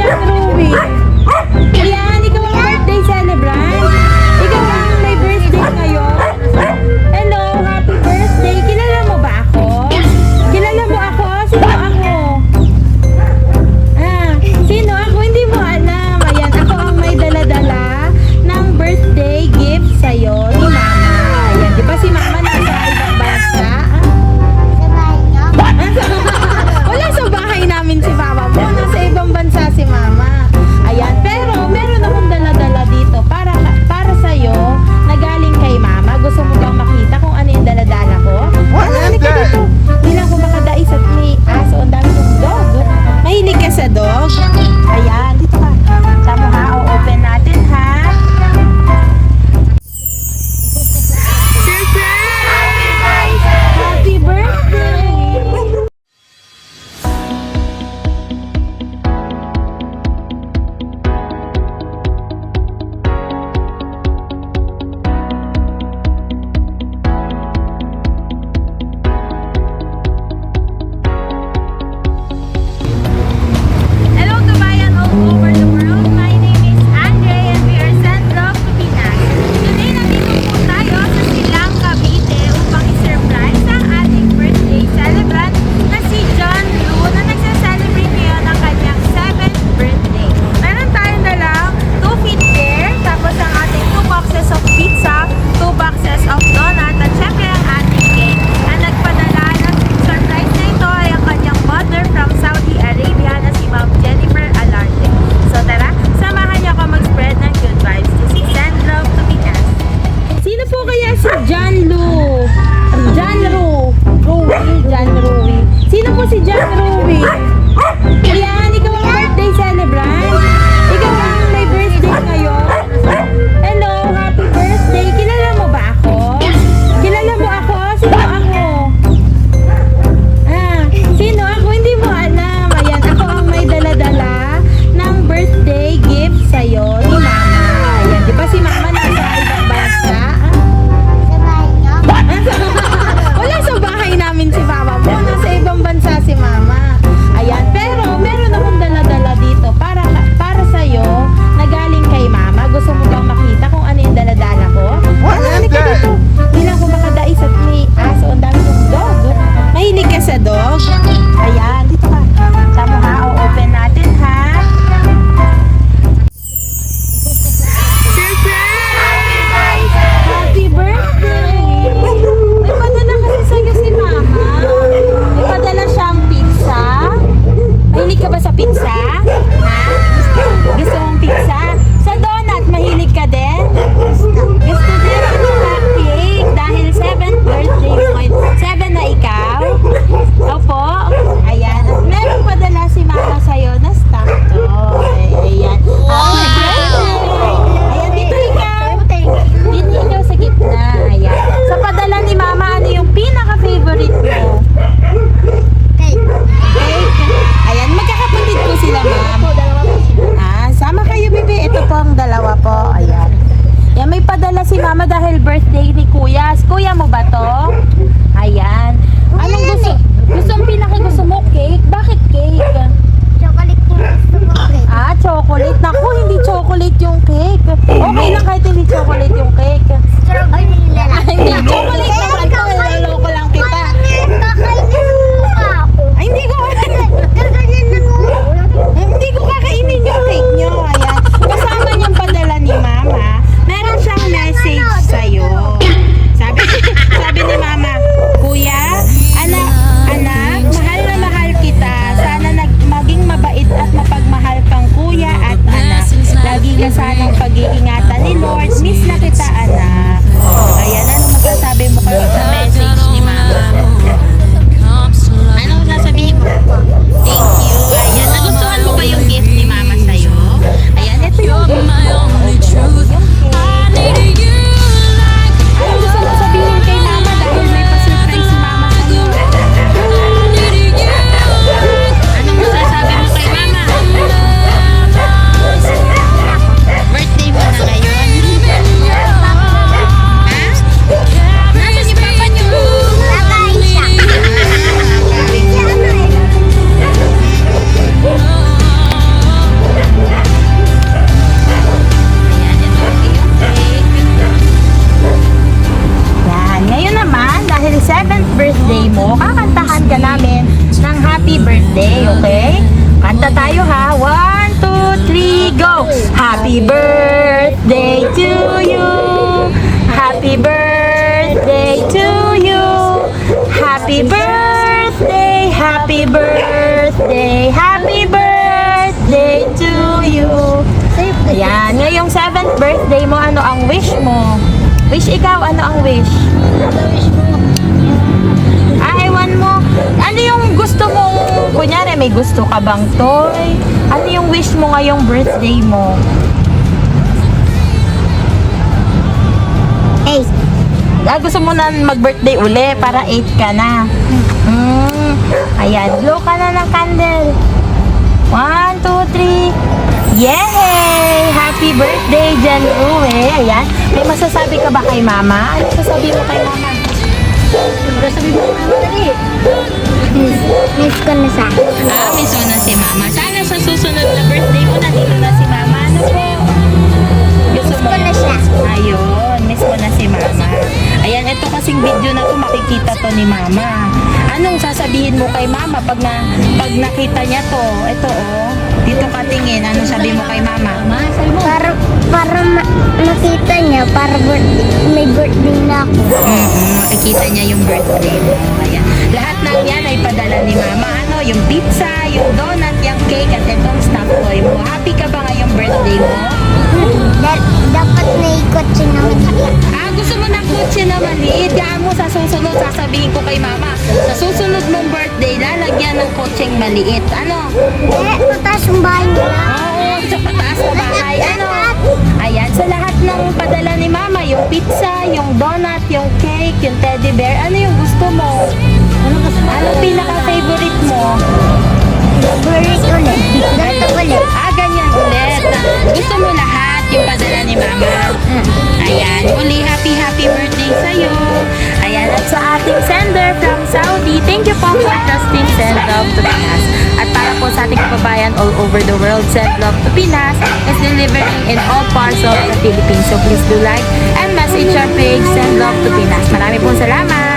John Ruby. Ayan, ikaw ang birthday celebrant. Ikaw ang may birthday ngayon. Hello, happy birthday. Kilala mo ba ako? Kilala mo ako? Sino ako? Sino ako? Hindi mo alam. Ayan, ako ang may dala-dala ng birthday gift sa'yo ni Mama. Ayan, di ba si Mama nasa ibang bansa? Wala sa bahay namin si Mama mo. Nasa ibang bansa si Mama. Ayan, pero meron akong dala-dala dito para sa'yo na galing kay Mama. Gusto mo bang makita kung ano yung dala-dala ko? Halika dito. Hindi lang ko makadais at may aso. Ang dami kong dog. Mahilig ka sa dog? Ayan, dito ka. Tama ha, o-open natin ha. Surprise! Happy birthday! Hello to bayan all over the world. My name is Andre and we are sent love to Pinas. Today nandito po tayo sa Silang Cavite upang i-surprise ang ating birthday celebrant na si John Lu na nagsa-celebrate ngayon ang kanyang 7th birthday. Meron tayong dalang 2 feet bear, tapos ang ating 2 boxes of pizza, 2 boxes of donut, at syempre ang ating cake. Ang nagpadala ng surprise na ito ay ang kanyang mother from Saudi Arabia na si Ma'am Jennifer Alarte. So tara, samahan niyo ako mag-spread ng good vibes to si Send Love to Pinas. Sino po kaya si John Lu? John Ru. Ruby. John Ruby. Sino po si John Ruby? Ayan, ikaw ang birthday celebrant. Ikaw ang may birthday ngayon. Hello, happy birthday. Kilala mo ba ako? Kilala mo ako? Sino ako? Sino ako? Hindi mo alam. Ayan, ako ang may dala-dala ng birthday gift sa'yo ni Mama. Ayan, di ba si Mama nasa ibang bansa? Wala sa bahay namin si Mama mo. Nasa ibang bansa si Mama. 7th birthday mo, kakantahan ka namin ng happy birthday, okay? Kanta tayo ha. 1, 2, 3, go! Happy birthday to you! Happy birthday to you! Happy birthday! Happy birthday! Happy birthday to you! Ayan, ngayong 7th birthday mo, ano ang wish mo? Wish ikaw, ano ang wish? Ewan mo. Ano yung gusto mong, kunyari may gusto ka bang toy? Ano yung wish mo ngayong birthday mo? 8. Gusto mo na mag-birthday uli para 8 ka na. Ayan, blow ka na ng candle. 1, 2, 3. Yay! Happy birthday, Jan Rue. Ayan. May masasabi ka ba kay mama? Ano masasabi mo kay mama? Sabi mo mama dali. Miss ko na sa. Miss mo na si mama. Sana sa susunod na birthday mo, nandito na si mama. Ano po? Gusto Miss ko na siya. Ayun, miss mo na si mama. Ayan, ito kasing video na to, makikita to ni mama. Anong sasabihin mo kay mama pag nakita niya to? Ito oh, dito ka tingin. Anong sabi mo kay mama? Para makita niya, para may birthday na ako. Makikita niya yung birthday mo. Ayan. Lahat ng yan ay padala ni mama. Ano, yung pizza, yung donut, yung cake, at itong stuffed toy mo. Happy ka ba ngayong birthday mo? Dapat na ikot siya naman. Gusto mo ng kotse na maliit. Kaya mo sa susunod, sasabihin ko kay mama, sa susunod mong birthday, lalagyan ng kotseng maliit. Ano? Mataas yung bahay nila. Oo, sa pataas na bahay. Ano? Ayan, sa lahat ng padala ni mama, yung pizza, yung donut, yung cake, yung teddy bear, ano yung gusto mo? Anong pinaka-favorite mo? Favorite ulit. Ganito ulit. Ganyan ulit. Gusto mo lahat yung padala ni mama? Ayan, uli, happy birthday sa'yo. Ayan, at sa ating sender from Saudi, thank you po for trusting Send Love to Pinas. At para po sa ating kababayan all over the world, Send Love to Pinas is delivering in all parts of the Philippines. So please do like and message our page, Send Love to Pinas. Marami pong salamat!